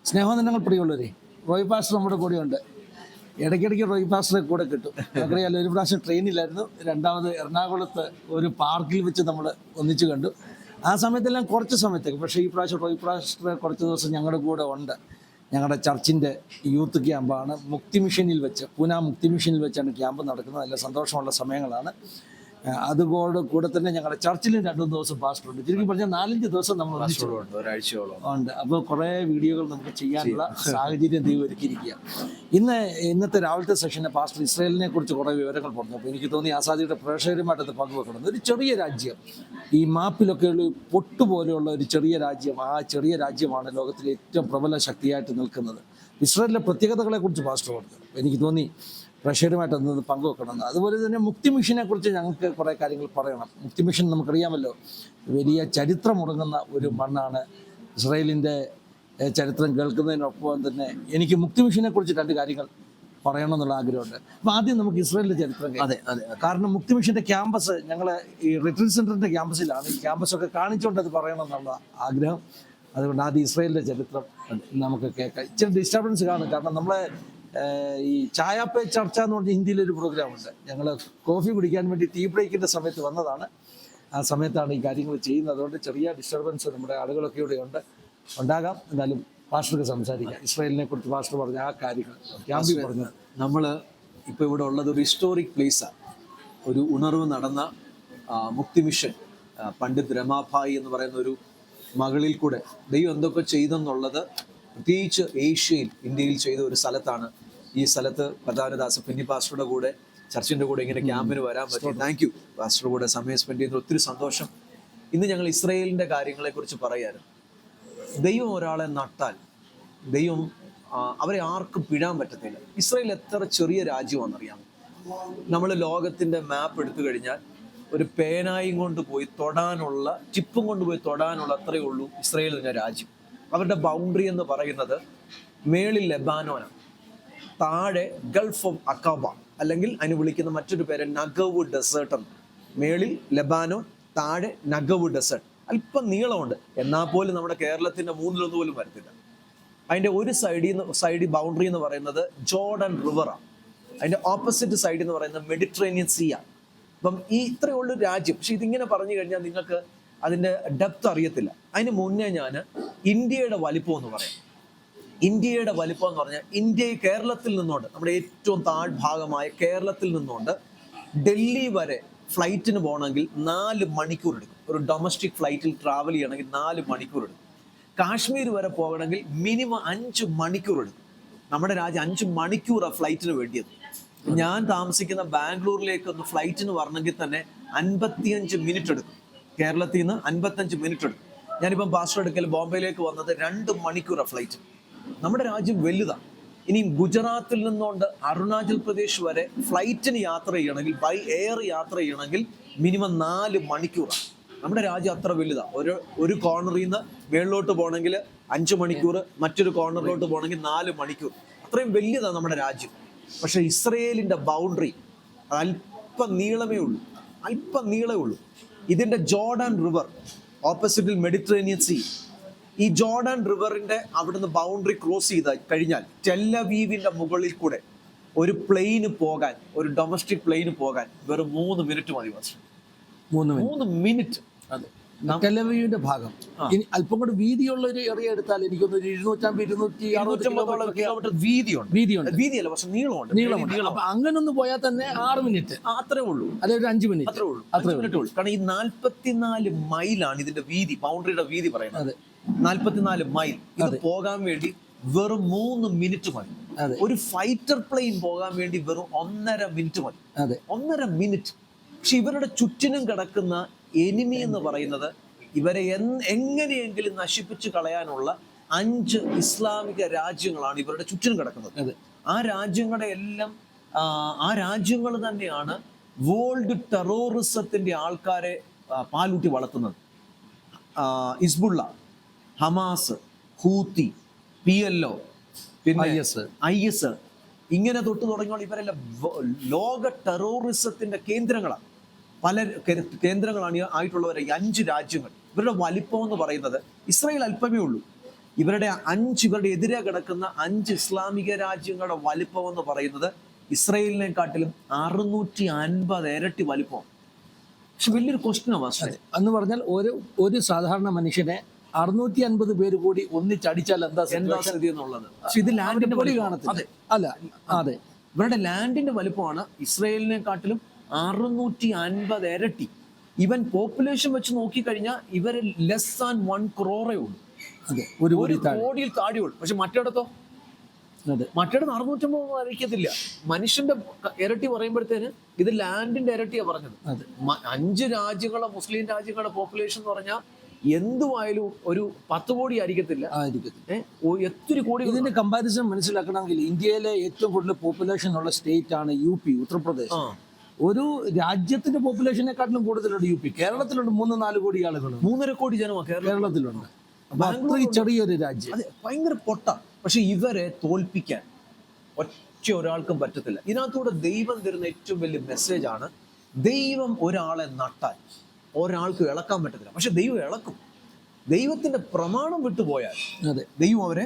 സ്നേഹവന്ദനങ്ങൾ പ്രിയമുള്ളവരെ, റോയ് പാസ്റ്റർ നമ്മുടെ കൂടെയുണ്ട്. ഇടയ്ക്കിടയ്ക്ക് റോയ് പാസ്റ്ററെ കൂടെ കിട്ടും. നമുക്കറിയാലോ, ഒരു പ്രാവശ്യം ട്രെയിനിലായിരുന്നു, രണ്ടാമത് എറണാകുളത്ത് ഒരു പാർക്കിൽ വെച്ച് നമ്മൾ ഒന്നിച്ച് കണ്ടു. ആ സമയത്തെല്ലാം കുറച്ച് സമയത്തേക്ക്. പക്ഷേ ഈ പ്രാവശ്യം റോയ് പാസ്റ്റർ കുറച്ച് ദിവസം ഞങ്ങളുടെ കൂടെ ഉണ്ട്. ഞങ്ങളുടെ ചർച്ചിൻ്റെ യൂത്ത് ക്യാമ്പാണ്. മുക്തി മിഷനിൽ വെച്ച്, പൂന മുക്തി മിഷനിൽ വെച്ചാണ് ക്യാമ്പ് നടക്കുന്നത്. നല്ല സന്തോഷമുള്ള സമയങ്ങളാണ്. അതുകൂടെ തന്നെ ഞങ്ങളുടെ ചർച്ചിലും 2 ദിവസം പാസ്റ്റർ ഉണ്ട്. ചുരുക്കി പറഞ്ഞാൽ 4-5 ദിവസം നമ്മൾ ഒരാഴ്ചയോളം ഉണ്ട്. അപ്പോൾ കുറേ വീഡിയോകൾ നമുക്ക് ചെയ്യാനുള്ള സാഹചര്യം ദൈവം ഒരുക്കിയിരിക്കുക. ഇന്നത്തെ രാവിലത്തെ സെഷന് പാസ്റ്റർ ഇസ്രായേലിനെ കുറിച്ച് കുറേ വിവരങ്ങൾ പറഞ്ഞു. അപ്പോൾ എനിക്ക് തോന്നി ആസാദിയുടെ പ്രേക്ഷകരുമായിട്ടത് പങ്കുവെക്കണം. ഒരു ചെറിയ രാജ്യം, ഈ മാപ്പിലൊക്കെ ഉള്ള പൊട്ടുപോലെയുള്ള ഒരു ചെറിയ രാജ്യം, ആ ചെറിയ രാജ്യമാണ് ലോകത്തിലെ ഏറ്റവും പ്രബല ശക്തിയായിട്ട് നിൽക്കുന്നത്. ഇസ്രായേലിലെ പ്രത്യേകതകളെക്കുറിച്ച് പാസ്റ്റർ പറഞ്ഞു. എനിക്ക് തോന്നി പ്രേക്ഷകരുമായിട്ട് അതൊന്ന് പങ്കുവെക്കണം. അതുപോലെ തന്നെ മുക്തി മിഷനെ കുറിച്ച് ഞങ്ങൾക്ക് കുറേ കാര്യങ്ങൾ പറയണം. മുക്തി മിഷൻ നമുക്കറിയാമല്ലോ, വലിയ ചരിത്രമുറങ്ങുന്ന ഒരു മണ്ണാണ്. ഇസ്രായേലിൻ്റെ ചരിത്രം കേൾക്കുന്നതിനൊപ്പം തന്നെ എനിക്ക് മുക്തി മിഷനെ കുറിച്ച് 2 കാര്യങ്ങൾ പറയണമെന്നുള്ള ആഗ്രഹമുണ്ട്. അപ്പോൾ ആദ്യം നമുക്ക് ഇസ്രായേലിൻ്റെ ചരിത്രം കേൾക്കാം. അതെ. കാരണം മുക്തി മിഷൻ്റെ ക്യാമ്പസ് ഞങ്ങൾ ഈ റിട്രീറ്റ് സെൻറ്ററിൻ്റെ ക്യാമ്പസിലാണ്. ഈ ക്യാമ്പസൊക്കെ കാണിച്ചുകൊണ്ട് അത് പറയണമെന്നുള്ള ആഗ്രഹം. അതുകൊണ്ട് ആദ്യം ഇസ്രായേലിൻ്റെ ചരിത്രം നമുക്ക് കേൾക്കാം. ഇച്ചിരി ഡിസ്റ്റർബൻസ് കാണും, കാരണം നമ്മളെ ഈ ചായ പേ ചർച്ച എന്ന് പറഞ്ഞ ഹിന്ദിയിലൊരു പ്രോഗ്രാമുണ്ട്. ഞങ്ങൾ കോഫി കുടിക്കാൻ വേണ്ടി ടീ ബ്രേക്കിൻ്റെ സമയത്ത് വന്നതാണ്. ആ സമയത്താണ് ഈ കാര്യങ്ങൾ ചെയ്യുന്നത്. അതുകൊണ്ട് ചെറിയ ഡിസ്റ്റർബൻസ് നമ്മുടെ ആളുകളൊക്കെ ഇവിടെ ഉണ്ടാകാം. എന്നാലും പാസ്റ്റർക്ക് സംസാരിക്കാം. ഇസ്രായേലിനെ കുറിച്ച് പാസ്റ്റർ പറഞ്ഞ ആ കാര്യങ്ങൾ ക്യാമ്പിൽ പറഞ്ഞു. നമ്മൾ ഇപ്പോൾ ഇവിടെ ഉള്ളത് ഒരു ഹിസ്റ്റോറിക് പ്ലേസാണ്. ഒരു ഉണർവ് നടന്ന മുക്തി മിഷൻ, പണ്ഡിറ്റ് രമാഭായി എന്ന് പറയുന്ന ഒരു മകളിൽ കൂടെ ദൈവം എന്തൊക്കെ ചെയ്തെന്നുള്ളത് പ്രത്യേകിച്ച് ഏഷ്യയിൽ, ഇന്ത്യയിൽ ചെയ്ത ഒരു സ്ഥലത്താണ്. ഈ സ്ഥലത്ത് പ്രധാനദാസ് ഫിന്നി പാസ്റ്ററുടെ കൂടെ, ചർച്ചിൻ്റെ കൂടെ ഇങ്ങനെ ക്യാമ്പിന് വരാൻ പറ്റി. താങ്ക് യു പാസ്റ്ററുടെ കൂടെ സമയം സ്പെൻഡ് ചെയ്യുന്നത് ഒത്തിരി സന്തോഷം. ഇന്ന് ഞങ്ങൾ ഇസ്രായേലിൻ്റെ കാര്യങ്ങളെക്കുറിച്ച് പറയാറ്. ദൈവം ഒരാളെ നട്ടാൽ ദൈവം അവരെ ആർക്കും പിഴാൻ പറ്റത്തില്ല. ഇസ്രായേൽ എത്ര ചെറിയ രാജ്യമാണെന്നറിയാമോ? നമ്മൾ ലോകത്തിൻ്റെ മാപ്പ് എടുത്തു കഴിഞ്ഞാൽ ഒരു പേനായും കൊണ്ട് പോയി തൊടാനുള്ള, ടിപ്പും കൊണ്ടുപോയി തൊടാനുള്ള അത്രയേ ഉള്ളൂ ഇസ്രായേൽ എന്ന രാജ്യം. അവരുടെ ബൗണ്ടറി എന്ന് പറയുന്നത് മേളിൽ ലെബാനോനാണ്, താഴെ ഗൾഫ് ഓഫ് അക്കാബ, അല്ലെങ്കിൽ അതിന് വിളിക്കുന്ന മറ്റൊരു പേര് നഗവ് ഡെസേർട്ട് എന്ന്. മേളിൽ ലെബാനോൻ, താഴെ നഗവ് ഡെസേർട്ട്. അല്പം നീളമുണ്ട്, എന്നാൽ പോലും നമ്മുടെ കേരളത്തിൻ്റെ 1/3 പോലും വരത്തില്ല. അതിൻ്റെ ഒരു സൈഡ് ബൗണ്ടറി എന്ന് പറയുന്നത് ജോർഡൻ റിവറാണ്. അതിൻ്റെ ഓപ്പോസിറ്റ് സൈഡ് എന്ന് പറയുന്നത് മെഡിറ്ററേനിയൻ സീ ആണ്. അപ്പം ഈ ഇത്രയുള്ള രാജ്യം. പക്ഷെ ഇതിങ്ങനെ പറഞ്ഞു കഴിഞ്ഞാൽ നിങ്ങൾക്ക് അതിൻ്റെ ഡെപ്ത് അറിയത്തില്ല. അതിന് മുന്നേ ഞാൻ ഇന്ത്യയുടെ വലിപ്പം എന്ന് പറയാം. ഇന്ത്യയുടെ വലിപ്പം എന്ന് പറഞ്ഞാൽ കേരളത്തിൽ നിന്നുകൊണ്ട്, നമ്മുടെ ഏറ്റവും താഴ്ഭാഗമായ കേരളത്തിൽ നിന്നുകൊണ്ട് ഡൽഹി വരെ ഫ്ലൈറ്റിന് പോകണമെങ്കിൽ 4 മണിക്കൂർ എടുക്കും. ഒരു ഡൊമസ്റ്റിക് ഫ്ലൈറ്റിൽ ട്രാവൽ ചെയ്യണമെങ്കിൽ 4 മണിക്കൂർ എടുക്കും. കാശ്മീർ വരെ പോകണമെങ്കിൽ മിനിമം 5 മണിക്കൂർ എടുക്കും. നമ്മുടെ രാജ്യം 5 മണിക്കൂറാണ് ഫ്ലൈറ്റിന് വേണ്ടിയത്. ഞാൻ താമസിക്കുന്ന ബാംഗ്ലൂരിലേക്ക് ഒന്ന് ഫ്ലൈറ്റിന് വരണമെങ്കിൽ തന്നെ 55 മിനിറ്റ് എടുക്കും. കേരളത്തിൽ നിന്ന് 55 മിനിറ്റ് എടുക്കും. ഞാനിപ്പം പാസ്റ്റർ എടുക്കൽ ബോംബെയിലേക്ക് വന്നത് 2 മണിക്കൂറാണ് ഫ്ലൈറ്റ്. നമ്മുടെ രാജ്യം വലുതാണ്. ഇനിയും ഗുജറാത്തിൽ നിന്നുകൊണ്ട് അരുണാചൽ പ്രദേശ് വരെ ഫ്ലൈറ്റിന് യാത്ര ചെയ്യണമെങ്കിൽ, ബൈ എയർ യാത്ര ചെയ്യണമെങ്കിൽ മിനിമം 4 മണിക്കൂറാണ്. നമ്മുടെ രാജ്യം അത്ര വലുതാണ്. ഒരു കോർണറിൽ നിന്ന് മേളിലോട്ട് പോകണമെങ്കിൽ 5 മണിക്കൂർ, മറ്റൊരു കോർണറിലോട്ട് പോകണമെങ്കിൽ 4 മണിക്കൂർ. അത്രയും വലിയതാണ് നമ്മുടെ രാജ്യം. പക്ഷേ ഇസ്രയേലിൻ്റെ ബൗണ്ടറി അല്പം നീളമേ ഉള്ളൂ. ഇതിൻ്റെ ജോർഡൻ റിവർ, ഓപ്പോസിറ്റിൽ മെഡിറ്ററേനിയൻ സീ. ഈ ജോർഡൻ റിവറിൻ്റെ അവിടുന്ന് ബൗണ്ടറി ക്രോസ് ചെയ്ത് കഴിഞ്ഞാൽ ടെല്ലവീവിൻ്റെ മുകളിൽ കൂടെ ഒരു പ്ലെയിന് പോകാൻ, ഒരു ഡൊമസ്റ്റിക് പ്ലെയിന് പോകാൻ വെറും 3 മിനിറ്റ് മതി. 3 മിനിറ്റ്. അതെ, ടെലവീവിന്റെ ഭാഗം. ഇനി അല്പം കൂടെ വീതിയുള്ള ഒരു ഏരിയ എടുത്താൽ എനിക്കൊന്ന് 250-260 കിലോമീറ്റർ വീതിയല്ല, പക്ഷെ നീളമുണ്ട്. അപ്പൊ അങ്ങനൊന്ന് പോയാൽ തന്നെ 6 മിനിറ്റ് അത്രേ ഉള്ളൂ. അതെ, ഒരു 5 മിനിറ്റ് അത്രേ ഉള്ളൂ. കാരണം ഈ 44 മൈലാണ് ഇതിന്റെ വീതി, ബൗണ്ടറിയുടെ വീതി പറയുന്നത്. 44 മൈൽ. ഇത് പോകാൻ വേണ്ടി വെറും 3 മിനിറ്റ് മതി. ഒരു ഫൈറ്റർ പ്ലെയിൻ പോകാൻ വേണ്ടി വെറും 1.5 മിനിറ്റ് മതി. 1.5 മിനിറ്റ്. പക്ഷെ ഇവരുടെ ചുറ്റിനും കിടക്കുന്ന എനിമി എന്ന് പറയുന്നത് ഇവരെ എങ്ങനെയെങ്കിലും നശിപ്പിച്ചു കളയാനുള്ള 5 ഇസ്ലാമിക രാജ്യങ്ങളാണ് ഇവരുടെ ചുറ്റിനും കിടക്കുന്നത്. ആ രാജ്യങ്ങൾ തന്നെയാണ് വേൾഡ് ടെററിസത്തിന്റെ ആൾക്കാരെ പാലൂട്ടി വളർത്തുന്നത്. ഹിസ്ബുള്ള, ഹമാസ്, ഹൂത്തി, PLO, പിന്നെ IS, ഇങ്ങനെ തൊട്ട് തുടങ്ങിയുള്ള ഇവരെല്ലാം ലോക ടെററിസത്തിന്റെ കേന്ദ്രങ്ങളാണ്. പല കേന്ദ്രങ്ങളാണ് ആയിട്ടുള്ളവരെ 5 രാജ്യങ്ങൾ. ഇവരുടെ വലിപ്പം എന്ന് പറയുന്നത്, ഇസ്രായേൽ അല്പമേ ഉള്ളൂ. ഇവരുടെ എതിരെ കിടക്കുന്ന 5 ഇസ്ലാമിക രാജ്യങ്ങളുടെ വലിപ്പം എന്ന് പറയുന്നത് ഇസ്രയേലിനെക്കാട്ടിലും 650 ഇരട്ടി വലിപ്പം. പക്ഷെ വലിയൊരു ക്വസ്റ്റ്യനാണ് പക്ഷേ എന്ന് പറഞ്ഞാൽ ഒരു സാധാരണ മനുഷ്യനെ 650 പേര് കൂടി ഒന്നിച്ചടിച്ചാൽ എന്താ സ്ഥിതി എന്നുള്ളത്. പക്ഷെ ഇത് ലാൻഡിന്റെ പൊടി കാണത്തില്ല. അല്ല അതെ, ഇവരുടെ ലാൻഡിന്റെ വലിപ്പമാണ് ഇസ്രയേലിനെക്കാട്ടിലും 650 ഇരട്ടി. ഇവൻ പോപ്പുലേഷൻ വെച്ച് നോക്കിക്കഴിഞ്ഞാൽ ഇവര് ലെസ് ദാൻ 1 crore ഉള്ളൂ. അതെ, ഒരു കോടിയിൽ താഴെയുള്ളൂ. പക്ഷെ മറ്റിടത്തോ മറ്റിടത്ത് 650 അറിയിക്കത്തില്ല. മനുഷ്യന്റെ ഇരട്ടി പറയുമ്പോഴത്തേന് ഇത് ലാൻഡിന്റെ ഇരട്ടിയാ പറഞ്ഞത്. 5 രാജ്യങ്ങളെ മുസ്ലിം രാജ്യങ്ങളുടെ പോപ്പുലേഷൻ എന്ന് പറഞ്ഞാൽ എന്തുമായാലും ഒരു 10 കോടി ആയിരിക്കത്തില്ല. എത്ര കോടി. ഇതിന്റെ കമ്പാരിസൺ മനസ്സിലാക്കണമെങ്കിൽ ഇന്ത്യയിലെ ഏറ്റവും കൂടുതൽ പോപ്പുലേഷൻ ഉള്ള സ്റ്റേറ്റ് ആണ് UP, ഉത്തർപ്രദേശ്. ഒരു രാജ്യത്തിന്റെ പോപ്പുലേഷനെക്കാട്ടിലും കൂടുതലുണ്ട് UP. കേരളത്തിലുണ്ട് 3-4 കോടി ആളുകൾ, 3.5 കോടി ജനമാണ് കേരളത്തിലുണ്ട്. അത്രയും ചെറിയൊരു രാജ്യം. അതെ, ഭയങ്കര പൊട്ട. പക്ഷെ ഇവരെ തോൽപ്പിക്കാൻ ഒറ്റ ഒരാൾക്കും പറ്റത്തില്ല. ഇതിനകത്തൂടെ ദൈവം തരുന്ന ഏറ്റവും വലിയ മെസ്സേജ് ആണ്, ദൈവം ഒരാളെ നട്ടാൽ ഒരാൾക്ക് ഇളക്കാൻ പറ്റത്തില്ല. പക്ഷെ ദൈവം ഇളക്കും. ദൈവത്തിന്റെ പ്രമാണം വിട്ടുപോയാൽ ദൈവം അവരെ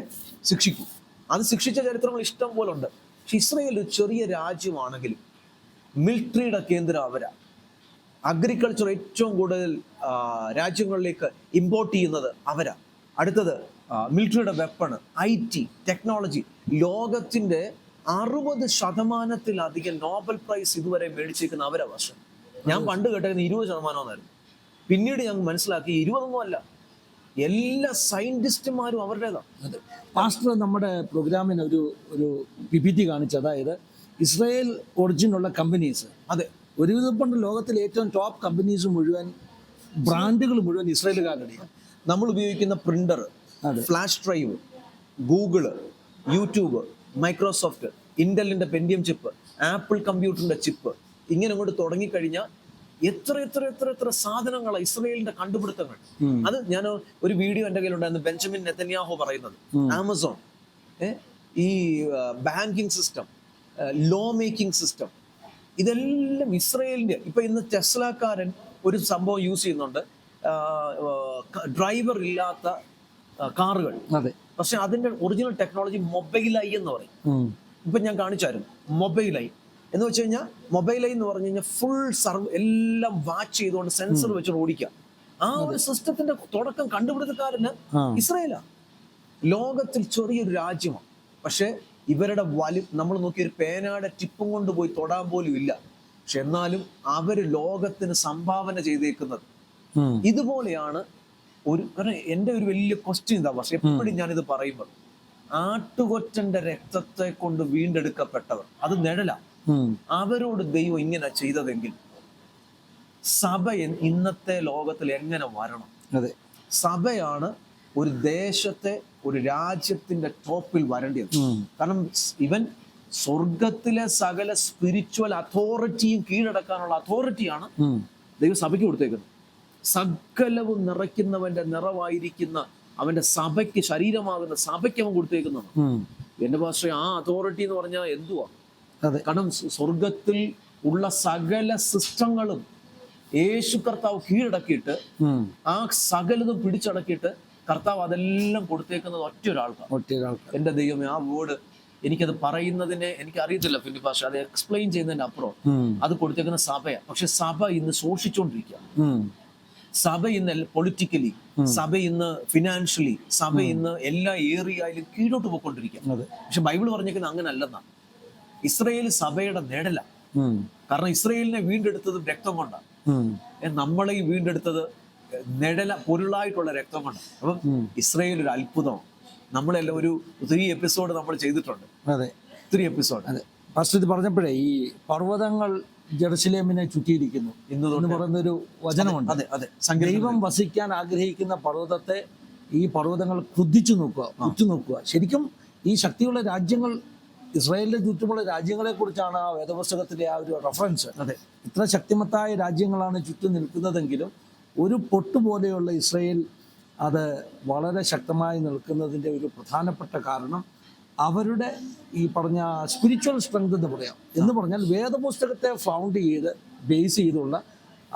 ശിക്ഷിക്കും. അത് ശിക്ഷിച്ച ചരിത്രങ്ങൾ ഇഷ്ടം പോലെ ഉണ്ട്. പക്ഷെ ഇസ്രയേൽ ഒരു ചെറിയ രാജ്യമാണെങ്കിലും മിലിറ്ററിയുടെ കേന്ദ്രം അവരാ. അഗ്രികൾച്ചർ ഏറ്റവും കൂടുതൽ രാജ്യങ്ങളിലേക്ക് ഇമ്പോർട്ട് ചെയ്യുന്നത് അവരാ. അടുത്തത് മിലിറ്ററിയുടെ വെപ്പണ്, IT, ടെക്നോളജി. ലോകത്തിന്റെ 60% നോബൽ പ്രൈസ് ഇതുവരെ മേടിച്ചേക്കുന്ന അവരാ. വർഷം ഞാൻ പണ്ട് കേട്ടേക്കുന്ന 20% പിന്നീട് ഞങ്ങൾ മനസ്സിലാക്കി 20 അല്ല, എല്ലാ സയന്റിസ്റ്റുമാരും അവരുടേതാണ്. പാസ്റ്റർ നമ്മുടെ പ്രോഗ്രാമിന് ഒരു PPT കാണിച്ചു. അതായത് ഇസ്രായേൽ ഒറിജിനുള്ള കമ്പനീസ്, അതെ, ഒരുവിധം കൊണ്ട് ലോകത്തിലെ ഏറ്റവും ടോപ്പ് കമ്പനീസ് മുഴുവൻ, ബ്രാൻഡുകൾ മുഴുവൻ ഇസ്രായേലുകാരുടെയാണ്. നമ്മൾ ഉപയോഗിക്കുന്ന printer, flash drive, Google, YouTube, Microsoft, ഇന്റലിന്റെ പെന്റിയം ചിപ്പ്, ആപ്പിൾ കമ്പ്യൂട്ടറിന്റെ ചിപ്പ്, ഇങ്ങനെ അങ്ങോട്ട് തുടങ്ങിക്കഴിഞ്ഞാൽ എത്ര സാധനങ്ങളാണ് ഇസ്രയേലിന്റെ കണ്ടുപിടുത്തങ്ങൾ. അത് ഞാൻ ഒരു വീഡിയോ എൻ്റെ കയ്യിലുണ്ടായിരുന്നു, ബെഞ്ചമിൻ നെതന്യാഹു പറയുന്നത്. ആമസോൺ, ഈ banking system, law making system, ഇതെല്ലാം ഇസ്രയേലിന്റെ. ഇപ്പൊ ഇന്ന് ടെസ്ലാക്കാരൻ ഒരു സംഭവം യൂസ് ചെയ്യുന്നുണ്ട്, ഡ്രൈവർ ഇല്ലാത്ത കാറുകൾ. പക്ഷെ അതിന്റെ ഒറിജിനൽ ടെക്നോളജി മൊബൈലൈ എന്ന് പറയും. ഇപ്പൊ ഞാൻ കാണിച്ചായിരുന്നു മൊബൈലൈ എന്ന് വെച്ച് കഴിഞ്ഞാൽ, മൊബൈലൈ എന്ന് പറഞ്ഞു കഴിഞ്ഞാൽ ഫുൾ എല്ലാം വാച്ച് ചെയ്തുകൊണ്ട് സെൻസർ വെച്ച് ഓടിക്കാം. ആ ഒരു സിസ്റ്റത്തിന്റെ തുടക്കം കണ്ടുപിടുത്തക്കാരന് ഇസ്രയേലാ. ലോകത്തിൽ ചെറിയൊരു രാജ്യമാണ്, പക്ഷെ ഇവരുടെ നമ്മൾ നോക്കിയ ഒരു പേനയുടെ ടിപ്പും കൊണ്ട് പോയി തൊടാൻ പോലും ഇല്ല. പക്ഷെ എന്നാലും അവര് ലോകത്തിന് സംഭാവന ചെയ്തേക്കുന്നത്. ഇതുപോലെയാണ് എൻ്റെ ഒരു വലിയ ക്വസ്റ്റ്യൻ ഇതാ. പക്ഷെ എപ്പോഴും ഞാനിത് പറയുമ്പോൾ, ആട്ടുകൊറ്റന്റെ രക്തത്തെ കൊണ്ട് വീണ്ടെടുക്കപ്പെട്ടവർ, അത് നിഴല. അവരോട് ദൈവം ഇങ്ങനെ ചെയ്തതെങ്കിൽ സഭ ഇന്നത്തെ ലോകത്തിൽ എങ്ങനെ വരണം? സഭയാണ് ഒരു ദേശത്തെ, ഒരു രാജ്യത്തിന്റെ ടോപ്പിൽ വരേണ്ടത്. കാരണം ഇവൻ സ്വർഗത്തിലെ സകല സ്പിരിച്വൽ അതോറിറ്റിയും കീഴടക്കാനുള്ള അതോറിറ്റിയാണ് ദൈവം സഭയ്ക്ക് കൊടുത്തേക്കുന്നത്. സകലവും നിറയ്ക്കുന്നവന്റെ നിറവായിരിക്കുന്ന അവന്റെ സഭയ്ക്ക്, ശരീരമാകുന്ന സഭയ്ക്ക് അവൻ കൊടുത്തേക്കുന്നതാണ്. എന്റെ ഭാഷ ആ അതോറിറ്റി എന്ന് പറഞ്ഞാൽ എന്തുവാ? കാരണം സ്വർഗത്തിൽ ഉള്ള സകല സിസ്റ്റങ്ങളും യേശു കർത്താവ് കീഴടക്കിയിട്ട്, ആ സകലതും പിടിച്ചടക്കിയിട്ട് കർത്താവ് അതെല്ലാം കൊടുത്തേക്കുന്നത് ഒറ്റ ഒരാൾക്കാണ്. എന്റെ ദൈവമേ, ആ വേർഡ് എനിക്കത് പറയുന്നതിനെ എനിക്ക് അറിയത്തില്ല ഫിലിപ്പ് ഭാഷ, അത് എക്സ്പ്ലെയിൻ ചെയ്യുന്നതിന്റെ അപ്പുറം അത് കൊടുത്തേക്കുന്ന സഭയാണ്. പക്ഷെ സഭ ഇന്ന് ശോഷിച്ചുകൊണ്ടിരിക്കുക. സഭ ഇന്ന് പൊളിറ്റിക്കലി, സഭ ഇന്ന് ഫിനാൻഷ്യലി, സഭ ഇന്ന് എല്ലാ ഏരിയയിലും കീഴോട്ട് പോയിക്കൊണ്ടിരിക്കുക. പക്ഷെ ബൈബിൾ പറഞ്ഞേക്കുന്നത് അങ്ങനെ അല്ലെന്നാണ്. ഇസ്രയേൽ സഭയുടെ നേടല. കാരണം ഇസ്രയേലിനെ വീണ്ടെടുത്തത് രക്തം കൊണ്ടാണ്, നമ്മളെയും വീണ്ടെടുത്തത് പൊരുളായിട്ടുള്ള രക്തം കൊണ്ടാണ്. അപ്പം ഇസ്രയേൽ ഒരു അത്ഭുതമാണ്. നമ്മളെല്ലാം ഒരു 3 എപ്പിസോഡ് നമ്മൾ ചെയ്തിട്ടുണ്ട്. 3 എപ്പിസോഡ്. ഫസ്റ്റ് ഇത് പറഞ്ഞപ്പോഴേ, ഈ പർവ്വതങ്ങൾ ജെറുസലേമിനെ ചുറ്റിയിരിക്കുന്നു എന്ന് പറയുന്നൊരു വചനമുണ്ട്. ദൈവം വസിക്കാൻ ആഗ്രഹിക്കുന്ന പർവ്വതത്തെ ഈ പർവ്വതങ്ങൾ ക്രുദ്ധിച്ചു നോക്കുക, ഉറ്റുനോക്കുക. ശരിക്കും ഈ ശക്തിയുള്ള രാജ്യങ്ങൾ, ഇസ്രായേലിന്റെ ചുറ്റുമുള്ള രാജ്യങ്ങളെ കുറിച്ചാണ് ആ വേദപുസ്തകത്തിലെ ആ ഒരു റെഫറൻസ്. ഇത്ര ശക്തിമത്തായ രാജ്യങ്ങളാണ് ചുറ്റും നിൽക്കുന്നതെങ്കിലും ഒരു പൊട്ടുപോലെയുള്ള ഇസ്രായേൽ അത് വളരെ ശക്തമായി നിൽക്കുന്നതിൻ്റെ ഒരു പ്രധാനപ്പെട്ട കാരണം അവരുടെ ഈ പറഞ്ഞ സ്പിരിച്വൽ സ്ട്രെങ്ത് എന്ന് പറയാം. എന്ന് പറഞ്ഞാൽ വേദപുസ്തകത്തെ ഫൗണ്ട് ചെയ്ത് ബേസ് ചെയ്തുള്ള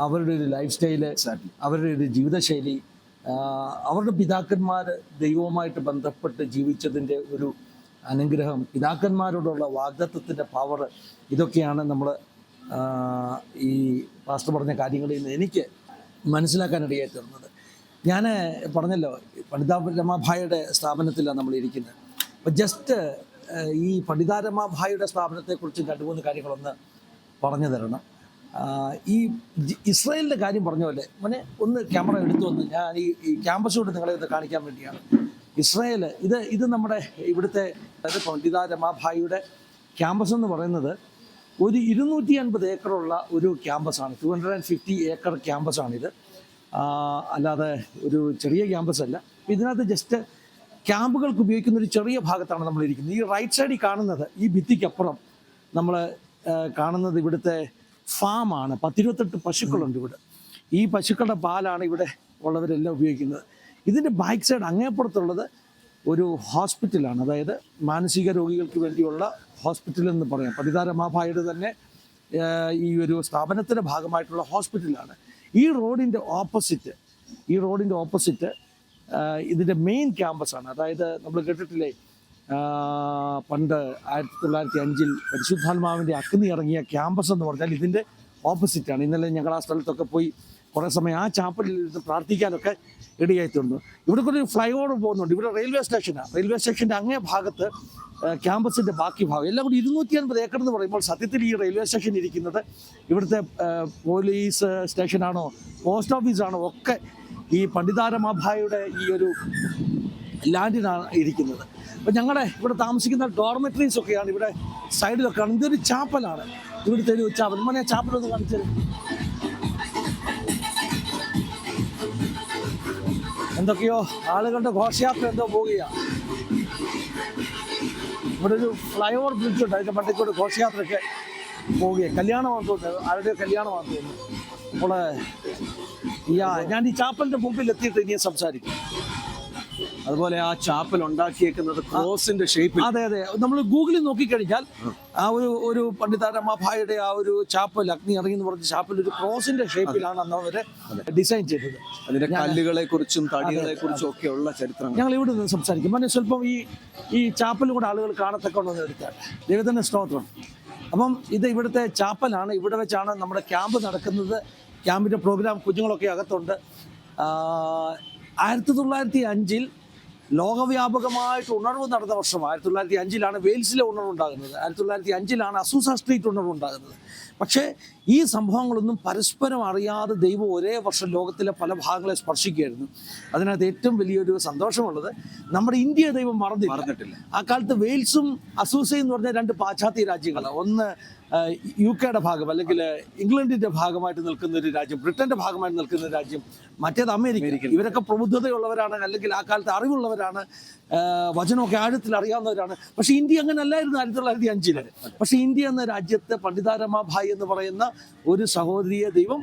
അവരുടെ ഒരു ലൈഫ് സ്റ്റൈല്, അവരുടെ ഒരു ജീവിതശൈലി, അവരുടെ പിതാക്കന്മാർ ദൈവവുമായിട്ട് ബന്ധപ്പെട്ട് ജീവിച്ചതിൻ്റെ ഒരു അനുഗ്രഹം, പിതാക്കന്മാരോടുള്ള വാഗ്ദത്തത്തിൻ്റെ പവർ, ഇതൊക്കെയാണ് നമ്മൾ ഈ പാസ്റ്റർ പറഞ്ഞ കാര്യങ്ങളിൽ നിന്ന് എനിക്ക് മനസ്സിലാക്കാനിടയായി തീർന്നത്. ഞാൻ പറഞ്ഞല്ലോ, പണ്ഡിത രമാഭായിയുടെ സ്ഥാപനത്തിലാണ് നമ്മൾ ഇരിക്കുന്നത്. അപ്പോൾ ജസ്റ്റ് ഈ പണ്ഡിത രമാഭായിയുടെ സ്ഥാപനത്തെക്കുറിച്ച് 2-3 കാര്യങ്ങളൊന്ന് പറഞ്ഞു തരണം. ഈ ഇസ്രായേലിൻ്റെ കാര്യം പറഞ്ഞ പോലെ ഒന്ന് ക്യാമറ എടുത്തു വന്ന് ഞാൻ ഈ ക്യാമ്പസോട് നിങ്ങളെ ഒന്ന് കാണിക്കാൻ വേണ്ടിയാണ്. ഇസ്രായേൽ ഇത് നമ്മുടെ ഇവിടുത്തെ പണ്ഡിത രമാഭായിയുടെ ക്യാമ്പസ് എന്ന് പറയുന്നത് ഒരു 250 ഏക്കറുള്ള ഒരു ക്യാമ്പസാണ്. 250 ഏക്കർ ക്യാമ്പസാണിത്. അല്ലാതെ ഒരു ചെറിയ ക്യാമ്പസ് അല്ല. ഇതിനകത്ത് ജസ്റ്റ് ക്യാമ്പുകൾക്ക് ഉപയോഗിക്കുന്ന ഒരു ചെറിയ ഭാഗത്താണ് നമ്മൾ ഇരിക്കുന്നത്. ഈ റൈറ്റ് സൈഡിൽ കാണുന്നത്, ഈ ഭിത്തിക്കപ്പുറം നമ്മൾ കാണുന്നത് ഇവിടുത്തെ ഫാമാണ്. 10-28 പശുക്കളുണ്ട് ഇവിടെ. ഈ പശുക്കളുടെ പാലാണ് ഇവിടെ ഉള്ളവരെല്ലാം ഉപയോഗിക്കുന്നത്. ഇതിൻ്റെ ബാക്ക് സൈഡ് അങ്ങേപ്പുറത്തുള്ളത് ഒരു ഹോസ്പിറ്റലാണ്, അതായത് മാനസിക രോഗികൾക്ക് വേണ്ടിയുള്ള ഹോസ്പിറ്റൽ എന്ന് പറയാം. പണ്ഡിത രമാഭായിയുടെ തന്നെ ഈ ഒരു സ്ഥാപനത്തിൻ്റെ ഭാഗമായിട്ടുള്ള ഹോസ്പിറ്റലാണ്. ഈ റോഡിൻ്റെ ഓപ്പോസിറ്റ് ഇതിൻ്റെ മെയിൻ ക്യാമ്പസാണ്. അതായത് നമ്മൾ കേട്ടിട്ടില്ലേ, പണ്ട് 1905 പരിശുദ്ധാത്മാവിൻ്റെ അഗ്നി ഇറങ്ങിയ ക്യാമ്പസ് എന്ന് പറഞ്ഞാൽ ഇതിൻ്റെ ഓപ്പോസിറ്റാണ്. ഇന്നലെ ഞങ്ങൾ ആ സ്ഥലത്തൊക്കെ പോയി കുറേ സമയം ആ ചാപ്പലിൽ ഇരുന്ന് പ്രാർത്ഥിക്കാനൊക്കെ ഇടയായിട്ടുണ്ട്. ഇവിടെ കൂടെ ഒരു ഫ്ലൈ ഓവർ പോകുന്നുണ്ട്. ഇവിടെ റെയിൽവേ സ്റ്റേഷനാണ്. റെയിൽവേ സ്റ്റേഷൻ്റെ അങ്ങേ ഭാഗത്ത് ക്യാമ്പസിൻ്റെ ബാക്കി ഭാഗം എല്ലാം കൂടി 250 ഏക്കർ എന്ന് പറയുമ്പോൾ സത്യത്തിൽ ഈ റെയിൽവേ സ്റ്റേഷൻ ഇരിക്കുന്നത് ഇവിടുത്തെ പോലീസ് സ്റ്റേഷനാണോ പോസ്റ്റ് ഓഫീസാണോ ഒക്കെ ഈ പണ്ഡിത രമാഭായിയുടെ ഈ ഒരു ലാൻഡിനാണ് ഇരിക്കുന്നത്. അപ്പം ഞങ്ങളുടെ ഇവിടെ താമസിക്കുന്ന ഡോർമെറ്ററീസ് ഒക്കെയാണ് ഇവിടെ സൈഡിലൊക്കെ ആണ്. ഇതൊരു ചാപ്പലാണ്, ഇവിടുത്തെ ഒരു ചാപ്പൽ. മോനെ ചാപ്പലൊന്ന് കാണിച്ചത് എന്തൊക്കെയോ ആളുകളുടെ ഘോഷയാത്ര എന്തോ പോവുകയാണ്. ഇവിടെ ഒരു ഫ്ലൈ ഓവർ ബ്രിഡ്ജ് ഉണ്ട്, അതിൻ്റെ മണ്ടയ്ക്കൂടെ ഘോഷയാത്രയൊക്കെ പോവുകയാണ്. കല്യാണമാണെന്ന് തോന്നുന്നത്, ആരുടെ കല്യാണമാണെന്ന് തോന്നുന്നു. അപ്പോൾ ഞാൻ ഈ ചാപ്പലിൻ്റെ മുമ്പിൽ എത്തിയിട്ട് ഇനിയും സംസാരിക്കും. അതുപോലെ ആ ചാപ്പൽ ഉണ്ടാക്കിയേക്കുന്നത് ക്രോസിന്റെ ഷേപ്പിൽ. അതെ, നമ്മൾ ഗൂഗിളിൽ നോക്കിക്കഴിഞ്ഞാൽ ആ ഒരു പണ്ഡിത രമാഭായിയുടെ ആ ഒരു ചാപ്പൽ, അഗ്നി ഇറങ്ങി എന്ന് പറഞ്ഞ ചാപ്പൽ ഒരു ക്രോസിന്റെ ഷേപ്പിലാണ് അന്ന് അവരെ ഡിസൈൻ ചെയ്തത്. അതിന്റെ കല്ലുകളെ കുറിച്ചും തടികളെ കുറിച്ചും ഒക്കെ ഉള്ള ചരിത്രം ഞങ്ങൾ ഇവിടെ നിന്ന് സംസാരിക്കും. പിന്നെ സ്വല്പം ഈ ചാപ്പലും കൂടെ ആളുകൾ കാണത്തക്കൊണ്ടെന്ന് എടുത്താൽ ദൈവത്തിന്റെ സ്തോത്രം. അപ്പം ഇത് ഇവിടുത്തെ ചാപ്പലാണ്. ഇവിടെ വെച്ചാണ് നമ്മുടെ ക്യാമ്പ് നടക്കുന്നത്. ക്യാമ്പിന്റെ പ്രോഗ്രാം കുഞ്ഞുങ്ങളൊക്കെ അകത്തുണ്ട്. 1905 ലോകവ്യാപകമായിട്ട് ഉണർവ് നടന്ന വർഷമാണ്. 1905 വെയിൽസിലെ ഉണർവുണ്ടാകുന്നത്. 1905 അസൂസ സ്ട്രീറ്റ് ഉണർവുണ്ടാകുന്നത്. പക്ഷേ ഈ സംഭവങ്ങളൊന്നും പരസ്പരം അറിയാതെ ദൈവം ഒരേ വർഷം ലോകത്തിലെ പല ഭാഗങ്ങളെ സ്പർശിക്കുകയായിരുന്നു. അതിനകത്ത് ഏറ്റവും വലിയൊരു സന്തോഷമുള്ളത്, നമ്മുടെ ഇന്ത്യ ദൈവം മറന്നിട്ടില്ല. ആ കാലത്ത് വെയിൽസും അസൂസയും എന്ന് പറഞ്ഞ 2 പാശ്ചാത്യ രാജ്യങ്ങളാണ്. ഒന്ന് UK ഭാഗം, അല്ലെങ്കിൽ ഇംഗ്ലണ്ടിന്റെ ഭാഗമായിട്ട് നിൽക്കുന്ന ഒരു രാജ്യം, ബ്രിട്ടന്റെ ഭാഗമായിട്ട് നിൽക്കുന്ന രാജ്യം, മറ്റേത് അമേരിക്ക. ഇവരൊക്കെ പ്രബുദ്ധതയുള്ളവരാണ്, അല്ലെങ്കിൽ ആ കാലത്ത് അറിവുള്ളവരാണ്, വചനമൊക്കെ ആഴത്തിൽ അറിയാവുന്നവരാണ്. പക്ഷെ ഇന്ത്യ അങ്ങനെ അല്ലായിരുന്നു 1905. പക്ഷെ ഇന്ത്യ എന്ന രാജ്യത്ത് പണ്ഡിത രമാഭായി എന്ന് പറയുന്ന ഒരു സഹോദരിയെ ദൈവം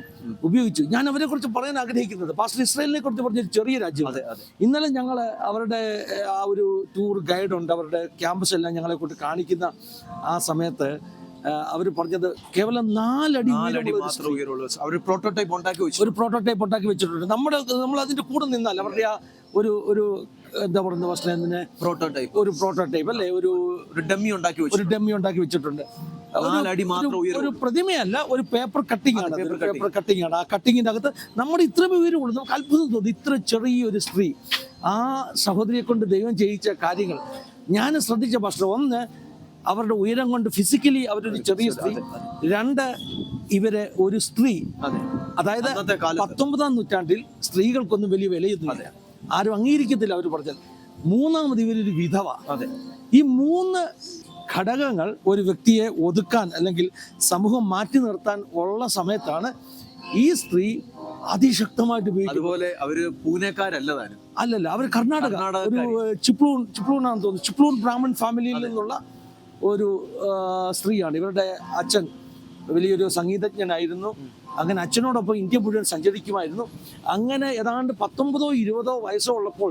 ഉപയോഗിച്ചു. ഞാൻ അവരെ കുറിച്ച് പറയാൻ ആഗ്രഹിക്കുന്നത്, പാസ്റ്റർ ഇസ്രായേലിനെ കുറിച്ച് പറഞ്ഞൊരു ചെറിയ രാജ്യം. ഇന്നലെ ഞങ്ങൾ അവരുടെ ആ ഒരു ടൂർ ഗൈഡ് ഉണ്ട്, അവരുടെ ക്യാമ്പസ് എല്ലാം ഞങ്ങളെ കൊണ്ട് കാണിക്കുന്ന ആ സമയത്ത് അവർ പറഞ്ഞത് കേവലം 4 അടി മാത്രമേ ഉയരുള്ളൂ. അവർ പ്രോട്ടോടൈപ്പ് ഉണ്ടാക്കി വെച്ചിട്ടുണ്ട്. നമ്മൾ അതിന്റെ കൂടെ നിന്നാൽ അവരുടെ ആ ഒരു എന്താ പറയുന്നത് വസ്തുവിനെ പ്രോട്ടോടൈപ്പ് അല്ലേ, ഒരു ഡമ്മി ഉണ്ടാക്കി വെച്ചിട്ടുണ്ട്. 4 അടി മാത്രം ഒരു പ്രതിമയല്ല, ഒരു പേപ്പർ കട്ടിംഗ് ആണ്. ആ കട്ടിങ്ങിന്റെ അകത്ത് നമ്മുടെ ഇത്രയും ഉയരമുള്ളൂ. നമുക്ക് അത്ഭുതം തോന്നി. ഇത്ര ചെറിയൊരു സ്ത്രീ, ആ സഹോദരിയെ കൊണ്ട് ദൈവം ചെയ്യിച്ച കാര്യങ്ങൾ ഞാൻ ശ്രദ്ധിച്ച പാസ്റ്റർ. ഒന്ന്, അവരുടെ ഉയരം കൊണ്ട് ഫിസിക്കലി അവരൊരു ചെറിയ സ്ത്രീ. 2, ഇവരെ ഒരു സ്ത്രീ, അതായത് 19-ാം നൂറ്റാണ്ടിൽ സ്ത്രീകൾക്കൊന്നും വലിയ വിലയൊന്നുമില്ല, ആരും അംഗീകരിക്കത്തില്ല അവർ പറഞ്ഞാൽ. 3-ാമത് ഇവരൊരു വിധവ. ഈ 3 ഘടകങ്ങൾ ഒരു വ്യക്തിയെ ഒതുക്കാൻ അല്ലെങ്കിൽ സമൂഹം മാറ്റി നിർത്താൻ ഉള്ള സമയത്താണ് ഈ സ്ത്രീ അതിശക്തമായിട്ട് ഉപയോഗിക്കുന്നത്. അതുപോലെ അവര് പൂനെക്കാരല്ല, അല്ലല്ല, അവർ കർണാടക ഒരു ചിപ്ലൂണാണെന്ന് തോന്നുന്നു. ചിപ്ലൂൺ ബ്രാഹ്മൺ ഫാമിലിയിൽ നിന്നുള്ള ഒരു സ്ത്രീയാണ്. ഇവരുടെ അച്ഛൻ വലിയൊരു സംഗീതജ്ഞനായിരുന്നു. അങ്ങനെ അച്ഛനോടൊപ്പം ഇന്ത്യ മുഴുവൻ സഞ്ചരിക്കുമായിരുന്നു. അങ്ങനെ ഏതാണ്ട് 19-ഓ 20-ഓ വയസ്സോ ഉള്ളപ്പോൾ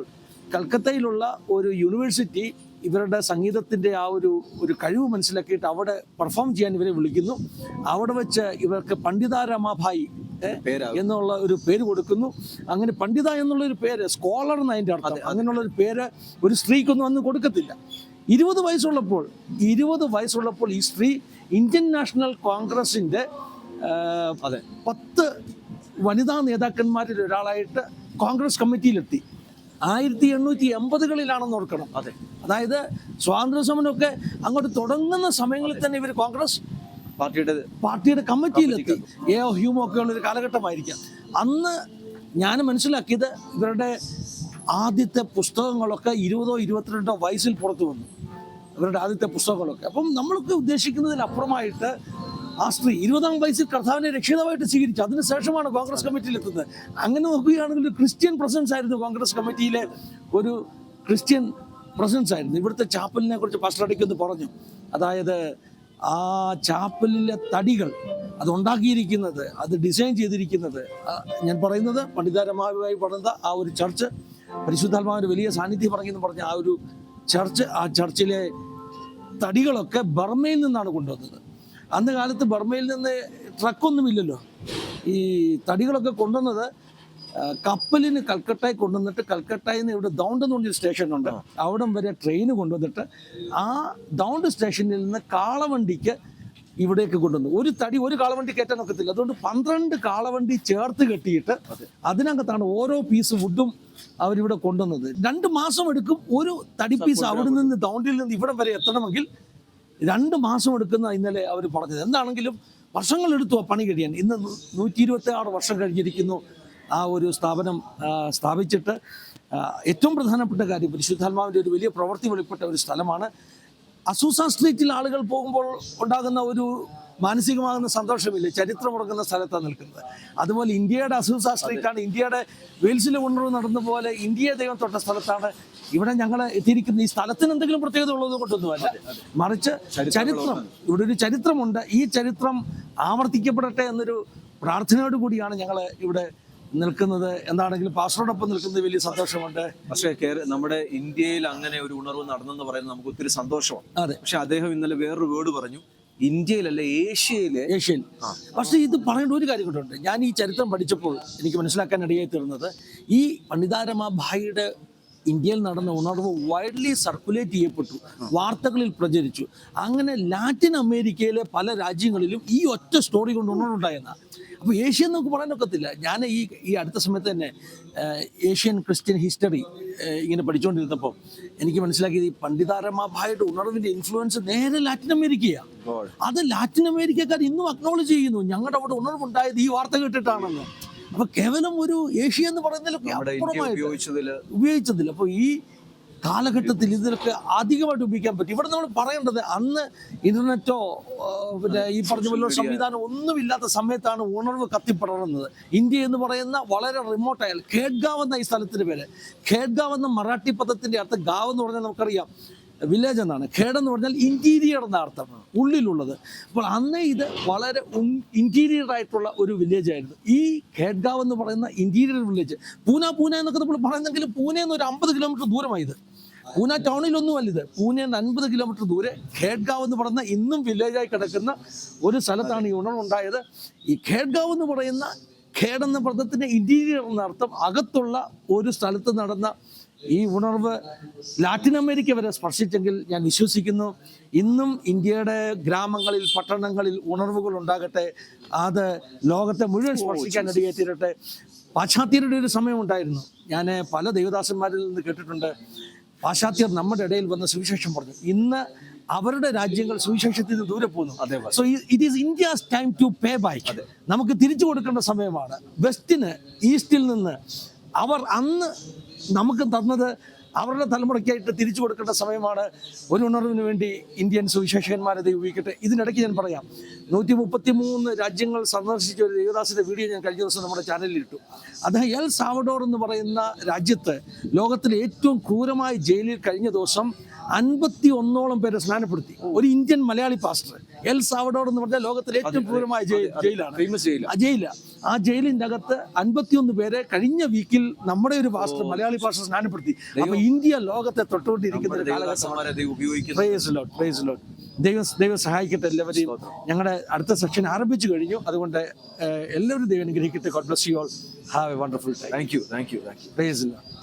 കൽക്കത്തയിലുള്ള ഒരു യൂണിവേഴ്സിറ്റി ഇവരുടെ സംഗീതത്തിൻ്റെ ആ ഒരു കഴിവ് മനസ്സിലാക്കിയിട്ട് അവിടെ പെർഫോം ചെയ്യാൻ ഇവരെ വിളിക്കുന്നു. അവിടെ വെച്ച് ഇവർക്ക് പണ്ഡിത രമാഭായി എന്നുള്ള ഒരു പേര് കൊടുക്കുന്നു. അങ്ങനെ പണ്ഡിത എന്നുള്ള ഒരു പേര്, സ്കോളർ എന്ന് അതിൻ്റെ അർത്ഥം, അങ്ങനെയുള്ള ഒരു പേര് ഒരു സ്ത്രീക്കൊന്നും അന്ന് കൊടുക്കത്തില്ല. 20 വയസ്സുള്ളപ്പോൾ ഈ സ്ത്രീ ഇന്ത്യൻ നാഷണൽ കോൺഗ്രസിൻ്റെ 10 വനിതാ നേതാക്കന്മാരിൽ ഒരാളായിട്ട് കോൺഗ്രസ് കമ്മിറ്റിയിലെത്തി. 1880-കളിലാണെന്ന് ഓർക്കണം. അതായത് സ്വാതന്ത്ര്യ സമരമൊക്കെ അങ്ങോട്ട് തുടങ്ങുന്ന സമയങ്ങളിൽ തന്നെ ഇവർ കോൺഗ്രസ് പാർട്ടിയുടെ കമ്മിറ്റിയിലെത്തി. ഹ്യൂമോ ഒക്കെ ഉള്ളൊരു കാലഘട്ടമായിരിക്കാം. അന്ന് ഞാൻ മനസ്സിലാക്കിയത് ഇവരുടെ ആദ്യത്തെ പുസ്തകങ്ങളൊക്കെ 20ഓ 22ഓ വയസ്സിൽ പുറത്തു വന്നു, ഇവരുടെ ആദ്യത്തെ പുസ്തകങ്ങളൊക്കെ. അപ്പം നമ്മളൊക്കെ ഉദ്ദേശിക്കുന്നതിലപ്പുറമായിട്ട് ആ സ്ത്രീ 20ആം വയസ്സിൽ കർത്താവിനെ രക്ഷിതാവായിട്ട് സ്വീകരിച്ചു. അതിനുശേഷമാണ് കോൺഗ്രസ് കമ്മിറ്റിയിൽ എത്തുന്നത്. അങ്ങനെ നോക്കുകയാണെങ്കിൽ ഒരു ക്രിസ്ത്യൻ പ്രസൻസ് ആയിരുന്നു കോൺഗ്രസ് കമ്മിറ്റിയിലെ, ഒരു ക്രിസ്ത്യൻ പ്രസൻസ് ആയിരുന്നു. ഇവിടുത്തെ ചാപ്പലിനെ കുറിച്ച് പാസ്റ്റർ ഇടയ്ക്കൊന്ന് പറഞ്ഞു. അതായത് ആ ചാപ്പലിലെ തടികൾ, അതുണ്ടാക്കിയിരിക്കുന്നത്, അത് ഡിസൈൻ ചെയ്തിരിക്കുന്നത്, ഞാൻ പറയുന്നത് പണ്ഡിതാരമായി പണിത ആ ഒരു ചർച്ച്, പരിശുദ്ധാത്മാവിൻ്റെ വലിയ സാന്നിധ്യം പറഞ്ഞെന്ന് പറഞ്ഞ ആ ഒരു ചർച്ച്, ആ ചർച്ചിലെ തടികളൊക്കെ ബർമയിൽ നിന്നാണ് കൊണ്ടുവന്നത്. അന്ന് കാലത്ത് ബർമയിൽ നിന്ന് ട്രക്കൊന്നുമില്ലല്ലോ. ഈ തടികളൊക്കെ കൊണ്ടുവന്നത് കപ്പലിന് കൽക്കട്ടയിൽ കൊണ്ടുവന്നിട്ട്, കൽക്കട്ടയിൽ നിന്ന് ഇവിടെ ദൗണ്ട് എന്ന് പറഞ്ഞൊരു സ്റ്റേഷനുണ്ട്, അവിടം വരെ ട്രെയിന് കൊണ്ടുവന്നിട്ട് ആ ദൗണ്ട് സ്റ്റേഷനിൽ നിന്ന് കാളവണ്ടിക്ക് ഇവിടേക്ക് കൊണ്ടുവന്നു. ഒരു തടി ഒരു കാളവണ്ടി കയറ്റാൻ ഒക്കത്തില്ല. അതുകൊണ്ട് 12 കാളവണ്ടി ചേർത്ത് കെട്ടിയിട്ട് അതിനകത്താണ് ഓരോ പീസ് വുഡും അവരിവിടെ കൊണ്ടുവന്നത്. 2 മാസം എടുക്കും ഒരു തടി പീസ് അവിടെ നിന്ന് ദൗണ്ടിൽ നിന്ന് ഇവിടം വരെ എത്തണമെങ്കിൽ. 2 മാസം എടുക്കുന്ന ഇന്നലെ അവർ പറഞ്ഞത്. എന്താണെങ്കിലും വർഷങ്ങളെടുത്തു ആ പണി കഴിയാൻ. ഇന്ന് 126 വർഷം കഴിഞ്ഞിരിക്കുന്നു ആ ഒരു സ്ഥാപനം സ്ഥാപിച്ചിട്ട്. ഏറ്റവും പ്രധാനപ്പെട്ട കാര്യം, പരിശുദ്ധാത്മാവിൻ്റെ ഒരു വലിയ പ്രവൃത്തി വെളിപ്പെട്ട ഒരു സ്ഥലമാണ്. അസൂസ സ്ട്രീറ്റിൽ ആളുകൾ പോകുമ്പോൾ ഉണ്ടാകുന്ന ഒരു മാനസികമാകുന്ന സന്തോഷമില്ല, ചരിത്രമുറങ്ങുന്ന സ്ഥലത്താണ് നിൽക്കുന്നത്. അതുപോലെ ഇന്ത്യയുടെ അസൂസ സ്ട്രീറ്റാണ്, ഇന്ത്യയുടെ വെയിൽസിലെ ഉണർവ് നടന്ന പോലെ ഇന്ത്യയെ ദൈവം തൊട്ട സ്ഥലത്താണ് ഇവിടെ ഞങ്ങൾ എത്തിയിരിക്കുന്ന. ഈ സ്ഥലത്തിന് എന്തെങ്കിലും പ്രത്യേകത ഉള്ളത് കൊണ്ടൊന്നുമല്ല, മറിച്ച് ചരിത്രം, ഇവിടെ ഒരു ചരിത്രമുണ്ട്. ഈ ചരിത്രം ആവർത്തിക്കപ്പെടട്ടെ എന്നൊരു പ്രാർത്ഥനയോട് കൂടിയാണ് ഞങ്ങൾ ഇവിടെ നിൽക്കുന്നത്. എന്താണെങ്കിലും പാസ്റ്ററോടൊപ്പം നിൽക്കുന്നത് വലിയ സന്തോഷമുണ്ട്. പക്ഷേ നമ്മുടെ ഇന്ത്യയിൽ അങ്ങനെ ഒരു ഉണർവ് നടന്നെന്ന് പറയുന്നത് നമുക്ക് ഒത്തിരി സന്തോഷമാണ്. അതെ. പക്ഷെ അദ്ദേഹം ഇന്നലെ വേറൊരു വേർഡ് പറഞ്ഞു, ഇന്ത്യയിലല്ല ഏഷ്യയിൽ. പക്ഷേ ഇത് പറയേണ്ട ഒരു കാര്യം കൊണ്ടുണ്ട്. ഞാൻ ഈ ചരിത്രം പഠിച്ചപ്പോൾ എനിക്ക് മനസ്സിലാക്കാൻ ഇടയായി തീർന്നത്, ഈ പണ്ഡിതാരമാഭായിയുടെ ഇന്ത്യയിൽ നടന്ന ഉണർവ് വൈഡ്ലി സർക്കുലേറ്റ് ചെയ്യപ്പെട്ടു, വാർത്തകളിൽ പ്രചരിച്ചു. അങ്ങനെ ലാറ്റിൻ അമേരിക്കയിലെ പല രാജ്യങ്ങളിലും ഈ ഒറ്റ സ്റ്റോറി കൊണ്ട് ഉണർവുണ്ടായെന്നാണ്. അപ്പോൾ ഏഷ്യ നമുക്ക് പറയാനൊക്കത്തില്ല. ഞാൻ ഈ അടുത്ത സമയത്ത് തന്നെ ഏഷ്യൻ ക്രിസ്ത്യൻ ഹിസ്റ്ററി ഇങ്ങനെ പഠിച്ചുകൊണ്ടിരുന്നപ്പോൾ എനിക്ക് മനസ്സിലാക്കിയത്, ഈ പണ്ഡിതാരമാഭായുടെ ഉണർവിൻ്റെ ഇൻഫ്ലുവൻസ് നേരെ ലാറ്റിൻ അമേരിക്കയാണ്. അത് ലാറ്റിൻ അമേരിക്കക്കാർ ഇന്നും അക്നോളജ് ചെയ്യുന്നു, ഞങ്ങളുടെ അവിടെ ഉണർവുണ്ടായത് ഈ വാർത്ത കേട്ടിട്ടാണെന്ന്. അപ്പൊ കേവലം ഒരു ഏഷ്യ എന്ന് പറയുന്നതിലൊക്കെ ഉപയോഗിച്ചതില്ല. അപ്പോൾ ഈ കാലഘട്ടത്തിൽ ഇതിലൊക്കെ അധികമായിട്ട് ഉപയോഗിക്കാൻ പറ്റും. ഇവിടെ നമ്മൾ പറയേണ്ടത്, അന്ന് ഇന്റർനെറ്റോ പിന്നെ ഈ പറഞ്ഞ പോലെ സംവിധാനം ഒന്നുമില്ലാത്ത സമയത്താണ് ഉണർവ് കത്തിപ്പടർന്നത്. ഇന്ത്യ എന്ന് പറയുന്ന വളരെ റിമോട്ടായ ഖേഡ്ഗാവ് എന്ന ഈ സ്ഥലത്തിന്റെ പേര്. ഖേഡ്ഗാവ് എന്ന മറാഠി പദത്തിന്റെ അർത്ഥം, ഗാവ് എന്ന് പറഞ്ഞാൽ നമുക്കറിയാം വില്ലേജ് എന്നാണ്, ഖേഡ് എന്ന് പറഞ്ഞാൽ ഇന്റീരിയർ എന്ന അർത്ഥം, ഉള്ളിലുള്ളത്. അപ്പോൾ അന്ന് ഇത് വളരെ ഇന്റീരിയർ ആയിട്ടുള്ള ഒരു വില്ലേജ് ആയിരുന്നു ഈ ഖേഡ്ഗാവ് എന്ന് പറയുന്ന ഇന്റീരിയർ വില്ലേജ്. പൂന എന്നൊക്കെ നമ്മൾ പറയുന്നെങ്കിലും പൂനെയിൽ നിന്ന് ഒരു 50 കിലോമീറ്റർ ദൂരമായത്. പൂന ടൗണിലൊന്നുമല്ല ഇത്, പൂനെയിൽ നിന്ന് 50 കിലോമീറ്റർ ദൂരെ ഖേഡ്ഗാവ് എന്ന് പറയുന്ന ഇന്നും വില്ലേജായി കിടക്കുന്ന ഒരു സ്ഥലത്താണ് ഈ ഉണർവുണ്ടായത്. ഈ ഖേഡ്ഗാവ് എന്ന് പറയുന്ന, ഖേഡ് എന്ന പദത്തിന്റെ ഇന്റീരിയർ എന്ന അർത്ഥം, അകത്തുള്ള ഒരു സ്ഥലത്ത് നടന്ന ഈ ഉണർവ് ലാറ്റിൻ അമേരിക്ക വരെ സ്പർശിച്ചെങ്കിൽ ഞാൻ വിശ്വസിക്കുന്നു ഇന്നും ഇന്ത്യയുടെ ഗ്രാമങ്ങളിൽ, പട്ടണങ്ങളിൽ ഉണർവുകൾ ഉണ്ടാകട്ടെ. അത് ലോകത്തെ മുഴുവൻ സ്പർശിക്കാൻ ഇടയായിത്തീരട്ടെ. പാശ്ചാത്യരുടെ ഒരു സമയമുണ്ടായിരുന്നു. ഞാൻ പല ദൈവദാസന്മാരിൽ നിന്ന് കേട്ടിട്ടുണ്ട്, പാശ്ചാത്യർ നമ്മുടെ ഇടയിൽ വന്ന സുവിശേഷം പറഞ്ഞു. ഇന്ന് അവരുടെ രാജ്യങ്ങൾ സുവിശേഷത്തിൽ നിന്ന് ദൂരെ പോകുന്നു. So it is India's time to pay back. നമുക്ക് തിരിച്ചു കൊടുക്കേണ്ട സമയമാണ്. വെസ്റ്റിന് ഈസ്റ്റിൽ നിന്ന് അവർ അന്ന് നമുക്ക് തന്നത് അവരുടെ തലമുറയ്ക്കായിട്ട് തിരിച്ചു കൊടുക്കേണ്ട സമയമാണ്. ഒരു ഉണർവിന് വേണ്ടി ഇന്ത്യൻ സുവിശേഷകന്മാരെ ഉപയോഗിക്കട്ടെ. ഇതിനിടയ്ക്ക് ഞാൻ പറയാം, 133 രാജ്യങ്ങൾ സന്ദർശിച്ച ഒരു ദേവദാസിന്റെ വീഡിയോ ഞാൻ കഴിഞ്ഞ ദിവസം നമ്മുടെ ചാനലിൽ ഇട്ടു. അദ്ദേഹം എൽ സാവഡോർ എന്ന് പറയുന്ന രാജ്യത്ത് ലോകത്തിലെ ഏറ്റവും ക്രൂരമായ ജയിലിൽ കഴിഞ്ഞ ദിവസം 51ഓളം പേരെ സ്നാനപ്പെടുത്തി. ഒരു ഇന്ത്യൻ മലയാളി പാസ്റ്റർ. എൽ സാവഡോർ എന്ന് പറഞ്ഞാൽ ലോകത്തിലെ ഏറ്റവും ക്രൂരമായ ജയിലാണ്, ആ ജയിലിന്റെ അകത്ത് 51 പേരെ കഴിഞ്ഞ വീക്കിൽ നമ്മുടെ ഒരു പാസ്റ്റർ, മലയാളി പാസ്റ്റർ സ്നാനപ്പെടുത്തി. അപ്പൊ ഇന്ത്യ ലോകത്തെ തൊട്ടുകൊണ്ടിരിക്കുന്ന ഒരു കാലഘട്ടമാണ്. ദൈവം സഹായിക്കട്ടെ എല്ലാവരെയും. ഞങ്ങളുടെ അടുത്ത സെക്ഷൻ ആരംഭിച്ചു കഴിഞ്ഞു. അതുകൊണ്ട് എല്ലാവരും ദൈവം അനുഗ്രഹിക്കട്ടെ. God bless you all. Have A wonderful time. Thank you. Praise the Lord.